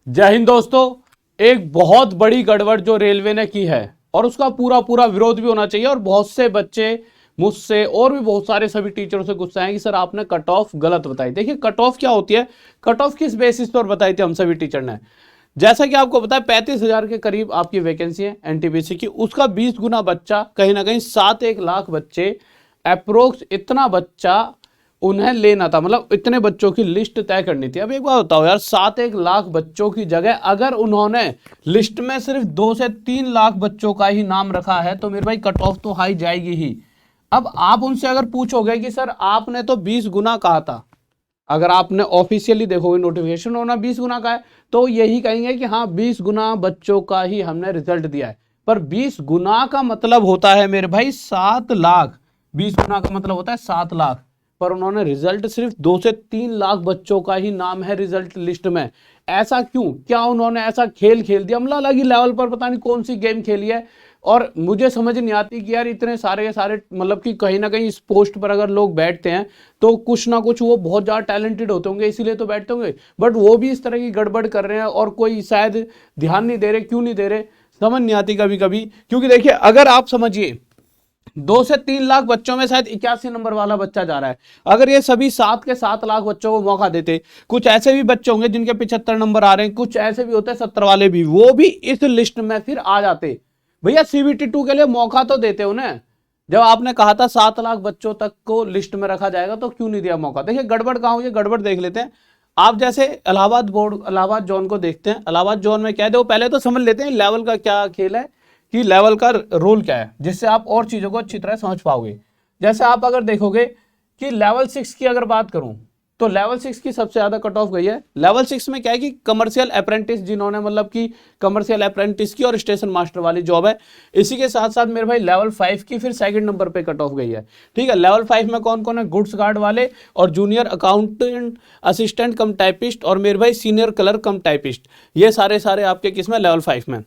जय हिंद दोस्तों। एक बहुत बड़ी गड़बड़ जो रेलवे ने की है और उसका पूरा पूरा विरोध भी होना चाहिए। और बहुत से बच्चे मुझसे और भी बहुत सारे सभी टीचरों से गुस्सा है कि सर आपने कट ऑफ गलत बताई। देखिए कट ऑफ क्या होती है, कट ऑफ किस बेसिस पर बताई थी हम सभी टीचर ने। जैसा कि आपको पता है 35,000 के करीब आपकी वैकेंसी है एनटीपीसी की, उसका 20 गुना बच्चा कहीं ना कहीं 7-1 लाख बच्चे अप्रोक्स इतना बच्चा उन्हें लेना था, मतलब इतने बच्चों की लिस्ट तय करनी थी। अब एक बात बताओ यार, 7-1 लाख बच्चों की जगह अगर उन्होंने लिस्ट में सिर्फ 2 से 3 लाख बच्चों का ही नाम रखा है तो मेरे भाई कट ऑफ तो हाई जाएगी ही। अब आप उनसे अगर पूछोगे कि सर आपने तो 20 गुना कहा था, अगर आपने ऑफिशियली देखोगे नोटिफिकेशन होना 20 गुना का है तो यही कहेंगे कि हाँ 20 गुना बच्चों का ही हमने रिजल्ट दिया है। पर 20 गुना का मतलब होता है मेरे भाई 7 लाख। 20 गुना का मतलब होता है 7 लाख, पर उन्होंने रिजल्ट सिर्फ 2 से 3 लाख बच्चों का ही नाम है रिजल्ट लिस्ट में। ऐसा क्यों? क्या उन्होंने ऐसा खेल खेल दिया? मतलब अलग ही लेवल पर पता नहीं कौन सी गेम खेली है। और मुझे समझ नहीं आती कि यार इतने सारे सारे मतलब कि कहीं ना कहीं इस पोस्ट पर अगर लोग बैठते हैं तो कुछ ना कुछ वो बहुत ज़्यादा टैलेंटेड होते होंगे, इसीलिए तो बैठते होंगे। बट वो भी इस तरह की गड़बड़ कर रहे हैं और कोई शायद ध्यान नहीं दे रहे। क्यों नहीं दे रहे समझ नहीं आती कभी कभी। क्योंकि देखिए अगर आप समझिए 2 से 3 लाख बच्चों में शायद 81 नंबर वाला बच्चा जा रहा है। अगर ये सभी 7 के 7 लाख बच्चों को मौका देते, कुछ ऐसे भी बच्चे होंगे जिनके 75 नंबर आ रहे हैं, कुछ ऐसे भी होते हैं 70 वाले भी, वो भी इस लिस्ट में फिर आ जाते। भैया सीबीटी 2 के लिए मौका तो देते उन्हें। जब आपने कहा था 7 लाख बच्चों तक को लिस्ट में रखा जाएगा तो क्यों नहीं दिया मौका? देखिए गड़बड़ कहां हुई है, गड़बड़ देख लेते हैं। आप जैसे इलाहाबाद बोर्ड इलाहाबाद जोन को देखते हैं, इलाहाबाद जोन में क्या है, वो पहले तो समझ लेते हैं लेवल का क्या खेल है कि लेवल का रोल क्या है, जिससे आप और चीजों को अच्छी तरह समझ पाओगे। जैसे आप अगर देखोगे कि लेवल 6 की अगर बात करूं तो लेवल 6 की सबसे ज्यादा कट ऑफ गई है। लेवल 6 में क्या है कि कमर्शियल अप्रेंटिस, जिन्होंने मतलब कि कमर्शियल अप्रेंटिस की और स्टेशन मास्टर वाली जॉब है। इसी के साथ साथ मेरे भाई लेवल 5 की फिर सेकंड नंबर पे कट ऑफ गई है। ठीक है, लेवल 5 में कौन कौन है? गुड्स गार्ड वाले और जूनियर अकाउंटेंट असिस्टेंट कम टाइपिस्ट और मेरे भाई सीनियर क्लर्क कम टाइपिस्ट, ये सारे सारे आपके किसमें? लेवल 5 में।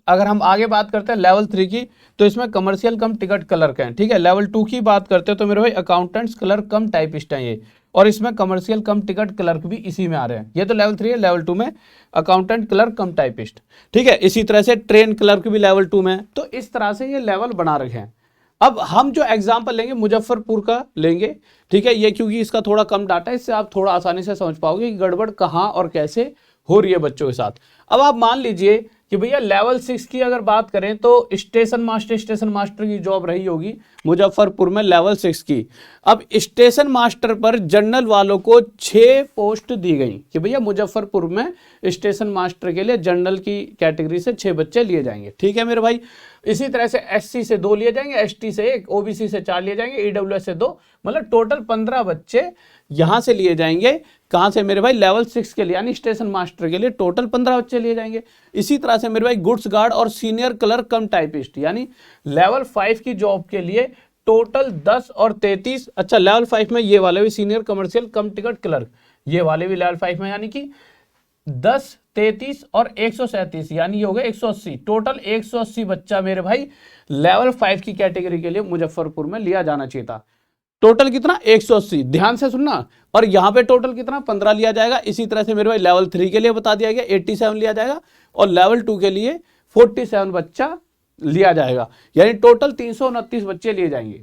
अगर हम आगे बात करते हैं लेवल 3 की तो इसमें कमर्शियल कम टिकट क्लर्क हैं। ठीक है, लेवल 2 की बात करते हैं तो मेरे भाई अकाउंटेंट्स क्लर्क कम टाइपिस्ट हैं ये, और इसमें कमर्शियल कम टिकट क्लर्क भी इसी में आ रहे हैं। ये तो लेवल 3 है। लेवल 2 में अकाउंटेंट क्लर्क कम टाइपिस्ट। ठीक है, इसी तरह से ट्रेन क्लर्क भी लेवल 2 में है। तो इस तरह से ये लेवल बना रखे हैं। अब हम जो एग्जाम्पल लेंगे मुजफ्फरपुर का लेंगे। ठीक है, ये क्योंकि इसका थोड़ा कम डाटा है, इससे आप थोड़ा आसानी से समझ पाओगे कि गड़बड़ कहाँ और कैसे हो रही है बच्चों के साथ। अब आप मान लीजिए कि भैया लेवल 6 की अगर बात करें तो स्टेशन मास्टर की जॉब रही होगी मुजफ्फरपुर में लेवल 6 की। अब स्टेशन मास्टर पर जनरल वालों को 6 पोस्ट दी गई कि भैया मुजफ्फरपुर में स्टेशन मास्टर के लिए जनरल की कैटेगरी से 6 बच्चे लिए जाएंगे। ठीक है मेरे भाई, इसी तरह से एससी से 2 लिए जाएंगे, एसटी से 1, ओबीसी से 4 लिए जाएंगे, ईडब्ल्यूएस से 2, मतलब टोटल 15 बच्चे यहां से लिए जाएंगे। कहां से मेरे भाई? लेवल 6 के लिए, यानी स्टेशन मास्टर के लिए टोटल 15 बच्चे लिए जाएंगे। इसी तरह से मेरे भाई गुड्स गार्ड और सीनियर क्लर्क कम टाइपिस्ट, यानी लेवल 5 की जॉब के लिए टोटल 10 और 33। अच्छा, लेवल 5 में ये वाले भी सीनियर कमर्शियल कम टिकट क्लर्क, ये वाले भी लेवल 5 में, यानी कि 10, 33 और 137, यानी ये हो गए 180। टोटल 180 बच्चा मेरे भाई लेवल 5 की कैटेगरी के लिए मुजफ्फरपुर में लिया जाना चाहिए था। टोटल कितना? 180। ध्यान से सुनना। और यहां पे टोटल कितना? 15 लिया जाएगा। इसी तरह से मेरे भाई लेवल 3 के लिए बता दिया गया 87 लिया जाएगा और लेवल 2 के लिए 47 बच्चा लिया जाएगा, यानी टोटल 329 बच्चे लिए जाएंगे।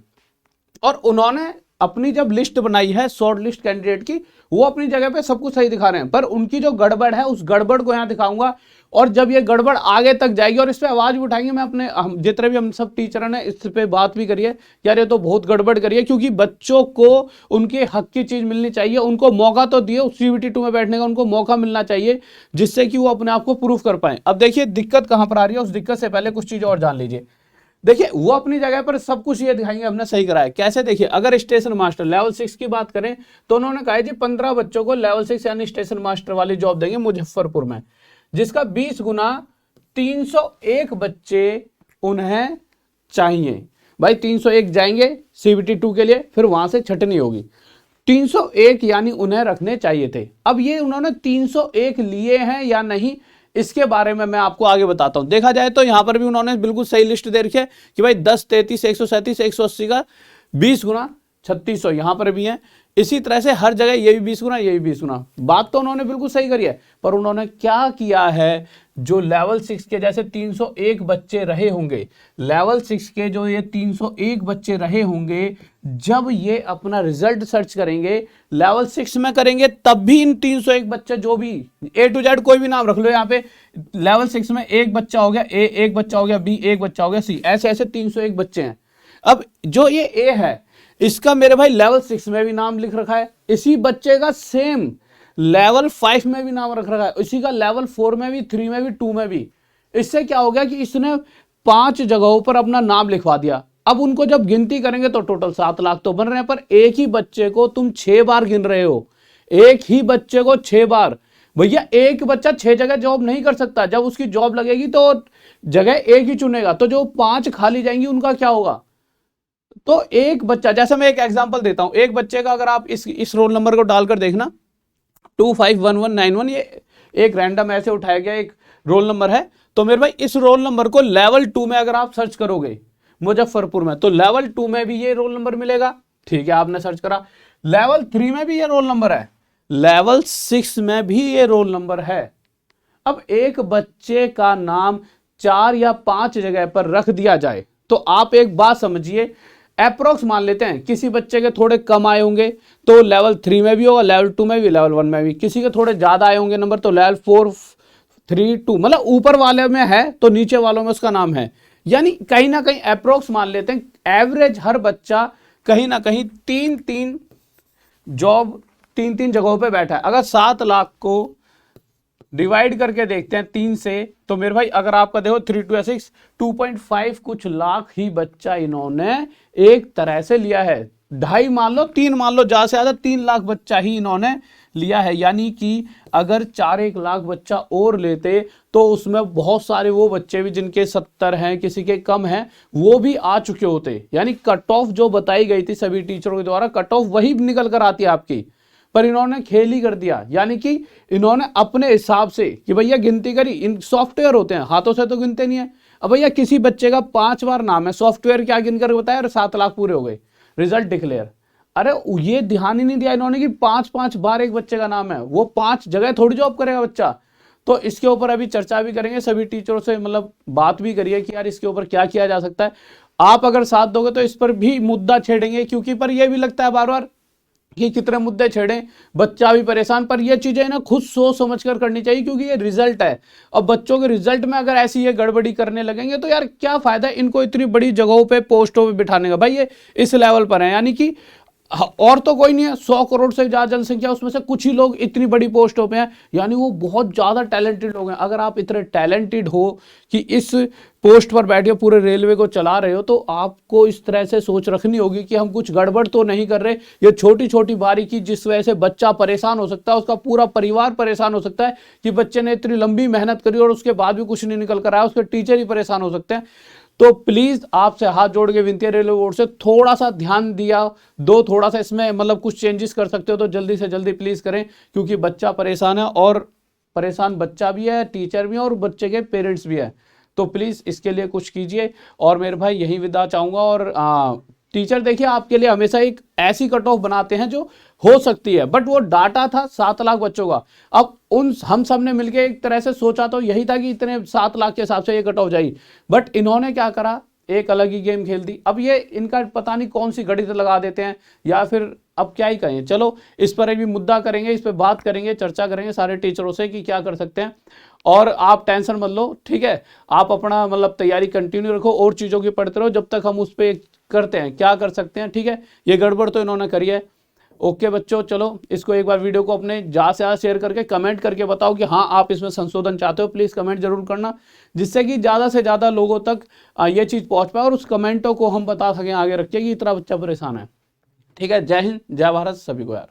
और उन्होंने अपनी जब लिस्ट बनाई है शॉर्ट लिस्ट कैंडिडेट की, वो अपनी जगह पे सब कुछ सही दिखा रहे हैं, पर उनकी जो गड़बड़ है उस गड़बड़ को यहां दिखाऊंगा। और जब ये गड़बड़ आगे तक जाएगी और इस पे आवाज भी उठाएंगे, मैं अपने जितने भी हम सब टीचर ने इस पे बात भी करी है, यार ये तो बहुत गड़बड़ करी है, क्योंकि बच्चों को उनके हक की चीज मिलनी चाहिए। उनको मौका तो दिए उस सीबीटी 2 में बैठने का, उनको मौका मिलना चाहिए जिससे कि वो अपने आप को प्रूव कर पाए। अब देखिए दिक्कत कहां पर आ रही है, उस दिक्कत से पहले कुछ चीज और जान लीजिए। देखिए वो अपनी जगह पर सब कुछ ये दिखाएंगे हमने सही कराया कैसे। देखिए अगर स्टेशन मास्टर लेवल 6 की बात करें तो उन्होंने कहा जी 15 बच्चों को लेवल 6 यानी स्टेशन मास्टर वाली जॉब देंगे मुजफ्फरपुर में, जिसका 20 गुना 301 बच्चे उन्हें चाहिए। भाई 301 जाएंगे सीबीटी 2 के लिए, फिर वहां से छटनी होगी। 301 यानी उन्हें रखने चाहिए थे। अब ये उन्होंने 301 लिए हैं या नहीं, इसके बारे में मैं आपको आगे बताता हूं। देखा जाए तो यहां पर भी उन्होंने बिल्कुल सही लिस्ट दे रखी है कि भाई 10, 33, 137, 180 का 20 गुना 3600 यहां पर भी है। इसी तरह से हर जगह ये भी 20 गुना, ये भी 20 गुना। बात तो उन्होंने बिल्कुल सही करी है, पर उन्होंने क्या किया है, जो लेवल 6 के जैसे 301 बच्चे रहे होंगे, लेवल 6 के जो ये 301 बच्चे रहे होंगे, जब ये अपना रिजल्ट सर्च करेंगे, लेवल 6 में करेंगे, तब भी इन 301 बच्चे जो भी A to Z कोई भी नाम रख लो यहाँ पे, लेवल 6 में एक बच्चा हो गया A, एक बच्चा हो गया B, एक बच्चा हो गया C, ऐसे ऐसे 301 बच्चे हैं। अब जो ये A है, इसका मेरे भाई लेवल 6 में भी नाम लिख रखा है, इसी बच्चे का सेम लेवल 5 में भी नाम रख रखा है, इसी का लेवल 4 में भी, 3 में भी, 2 में भी। इससे क्या हो गया कि इसने 5 जगहों पर अपना नाम लिखवा दिया। अब उनको जब गिनती करेंगे तो टोटल 7 लाख तो बन रहे हैं, पर एक ही बच्चे को तुम 6 बार गिन रहे हो, एक ही बच्चे को 6 बार। भैया एक बच्चा 6 जगह जॉब नहीं कर सकता, जब उसकी जॉब लगेगी तो जगह एक ही चुनेगा, तो जो 5 खाली जाएंगी उनका क्या होगा। तो एक बच्चा, जैसे मैं एक एग्जांपल देता हूं, एक बच्चे का अगर आप इस रोल नंबर को डालकर देखना 251191, ये एक रैंडम ऐसे उठाया गया एक रोल नंबर है। तो मेरे भाई इस रोल नंबर को लेवल 2 में अगर आप सर्च करोगे मुजफ्फरपुर में, तो लेवल 2 में भी ये रोल नंबर मिलेगा, ठीक है, आपने सर्च करा। लेवल 3 में भी ये रोल नंबर है, लेवल 6 में भी ये रोल नंबर है। अब एक बच्चे का नाम 4 या 5 जगह पर रख दिया जाए, तो आप एक बात समझिए, अप्रोक्स मान लेते हैं किसी बच्चे के थोड़े कम आए होंगे तो लेवल 3 में भी होगा, लेवल 2 में भी, लेवल 1 में भी। किसी के थोड़े ज्यादा आए होंगे नंबर तो लेवल 4, 3, 2, मतलब ऊपर वाले में है तो नीचे वालों में उसका नाम है। यानी कहीं ना कहीं अप्रोक्स मान लेते हैं, एवरेज हर बच्चा कहीं ना कहीं 3-3 जॉब 3-3 जगहों पे बैठा है। अगर 7 लाख को डिवाइड करके देखते हैं 3 से, तो मेरे भाई अगर आपका देखो 3 2 6 2.5 कुछ लाख ही बच्चा इन्होंने एक तरह से लिया है। 2.5 मान लो, 3 मान लो, ज्यादा से ज्यादा 3 लाख बच्चा ही इन्होंने लिया है। यानी कि अगर 4-1 लाख बच्चा और लेते तो उसमें बहुत सारे वो बच्चे भी जिनके 70 हैं, किसी के कम हैं, वो भी आ चुके होते। यानी कट ऑफ जो बताई गई थी सभी टीचरों के द्वारा, कट ऑफ वही निकल कर आती है आपकी, पर इन्होंने खेल ही कर दिया। यानी कि इन्होंने अपने हिसाब से कि भैया गिनती करी, इन सॉफ्टवेयर होते हैं, हाथों से तो गिनते नहीं है। अब भैया किसी बच्चे का 5 बार नाम है, सॉफ्टवेयर क्या गिनकर बताया, 7 लाख पूरे हो गए, रिजल्ट डिक्लेयर। अरे ये ध्यान ही नहीं दिया इन्होंने कि 5-5 बार एक बच्चे का नाम है, वो 5 जगह थोड़ी जॉब करेगा बच्चा। तो इसके ऊपर अभी चर्चा भी करेंगे, सभी टीचरों से मतलब बात भी करिए कि यार इसके ऊपर क्या किया जा सकता है। आप अगर साथ दोगे तो इस पर भी मुद्दा छेड़ेंगे, क्योंकि पर यह भी लगता है बार बार कि कितने मुद्दे छेड़ें, बच्चा भी परेशान। पर ये चीजें ना खुद सोच समझ कर करनी चाहिए, क्योंकि ये रिजल्ट है। और बच्चों के रिजल्ट में अगर ऐसी ये गड़बड़ी करने लगेंगे तो यार क्या फायदा है इनको इतनी बड़ी जगहों पे पोस्टों पे बिठाने का। भाई ये इस लेवल पर है, यानी कि और तो कोई नहीं है, 100 करोड़ से ज्यादा जनसंख्या, उसमें से कुछ ही लोग इतनी बड़ी पोस्टों पे हैं, यानी वो बहुत ज्यादा टैलेंटेड लोग हैं। अगर आप इतने टैलेंटेड हो कि इस पोस्ट पर बैठे पूरे रेलवे को चला रहे हो, तो आपको इस तरह से सोच रखनी होगी कि हम कुछ गड़बड़ तो नहीं कर रहे। ये छोटी छोटी बारीकी जिस वजह से बच्चा परेशान हो सकता है, उसका पूरा परिवार परेशान हो सकता है कि बच्चे ने इतनी लंबी मेहनत करी और उसके बाद भी कुछ नहीं निकल कर आया, उसके टीचर ही परेशान हो सकते हैं। तो प्लीज आपसे हाथ जोड़ के विनती है, रेलवे बोर्ड से थोड़ा सा ध्यान दिया दो, थोड़ा सा इसमें मतलब कुछ चेंजेस कर सकते हो तो जल्दी से जल्दी प्लीज करें, क्योंकि बच्चा परेशान है, और परेशान बच्चा भी है, टीचर भी है, और बच्चे के पेरेंट्स भी है। तो प्लीज इसके लिए कुछ कीजिए। और मेरे भाई यही विदा चाहूंगा। और टीचर देखिए आपके लिए हमेशा एक ऐसी कट ऑफ बनाते हैं जो हो सकती है, बट वो डाटा था 7 लाख बच्चों का। अब उन हम सब ने मिलकर एक तरह से सोचा तो यही था कि इतने 7 लाख के हिसाब से ये कट ऑफ जाएगी, बट इन्होंने क्या करा, एक अलग ही गेम खेल दी। अब ये इनका पता नहीं कौन सी गणित लगा देते हैं, या फिर अब क्या ही कहें। चलो इस पर भी मुद्दा करेंगे, इस पर बात करेंगे, चर्चा करेंगे सारे टीचरों से कि क्या कर सकते हैं। और आप टेंशन मत लो, ठीक है, आप अपना मतलब तैयारी कंटिन्यू रखो और चीज़ों की पढ़ते रहो जब तक हम उस पर करते हैं क्या कर सकते हैं, ठीक है। ये गड़बड़ तो इन्होंने करी है। ओके बच्चों, चलो इसको एक बार वीडियो को अपने ज़्यादा से ज़्यादा शेयर करके कमेंट करके बताओ कि हाँ आप इसमें संशोधन चाहते हो। प्लीज़ कमेंट जरूर करना, जिससे कि ज़्यादा से ज़्यादा लोगों तक ये चीज़ पहुँच पाए और उस कमेंटों को हम बता सकें आगे रख के कि इतना बच्चा परेशान है। ठीक है, जय हिंद, जय भारत सभी को यार।